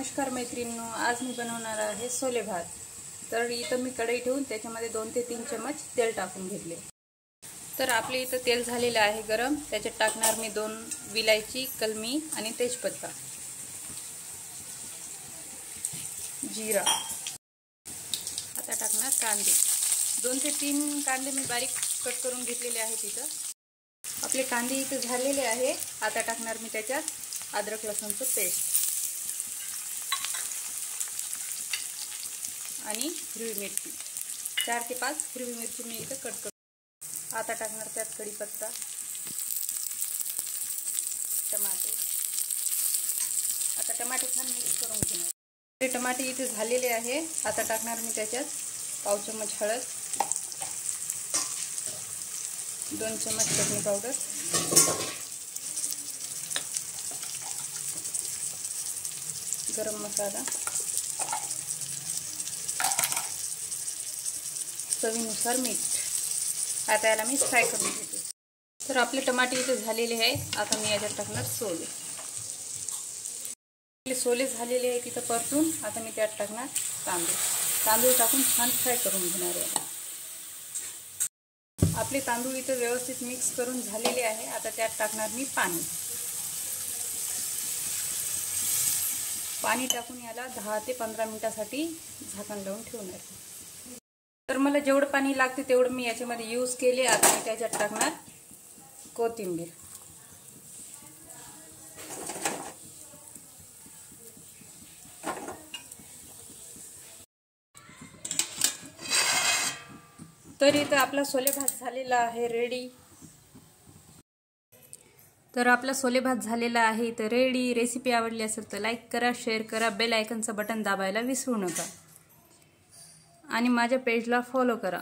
नमस्कार मैत्रिणींनो, आज मी बनवणार आहे सोले भात। तर इथं मी कढई ठेवून त्याच्यामध्ये 2 ते 3 चमच तेल टाकून घेतले। तर आपले इथं तेल झालेले आहे गरम। त्याच्यात टाकणार मी 2 विलायची, कलमी आणि तेजपत्ता, जीरा। आता टाकणार कांदे, 2 ते 3 कांदे मी बारीक कट करून घेतलेले आहेत। इथं आपले कांदे इथं झालेले आहे। आता टाकणार मी त्याच्यात अद्रक लसूणचं पेस्ट आणि हिरवी मिरची, 4 ते 5 हिरवी मिरची मी इथं कट करून। आता टाकणार त्यात कढीपत्ता, टमाटे। आता टमाटे छान मिक्स करून घेणार। हे टमाटे इथे झालेले आहे। आता टाकणार मी त्याच्यात पाव चमच हळद, 2 चमच चटणी पावडर, गरम मसाला, चवीनुसार मीठ। आता याला मी फ्राय करून घेते। तर आपले टमाटे इथे झालेले आहे। आता मी याच्यात टाकणार सोले। आपले सोले झालेले आहे तिथं परतून। आता मी त्यात टाकणार तांदूळ टाकून छान फ्राय करून घेणार आहे। आपले तांदूळ इथं व्यवस्थित मिक्स करून झालेले आहे। आता त्यात टाकणार मी पाणी टाकून याला 10 ते 15 मिनिटांसाठी झाकण लावून ठेवणार। तर मला जेवढं पाणी लागते तेवढं मी याच्यामध्ये यूज केले। आता मी त्याच्यात टाकणार कोथिंबीर, तर इथं आपला सोले भात झालेला आहे रेडी। तर आपला सोले भात झालेला आहे तर रेडी। रेसिपी आवडली असेल तर लाईक करा, शेअर करा, बेल आयकॉनचं बटन दाबायला विसरू नका आणि माझ्या पेजला फॉलो करा।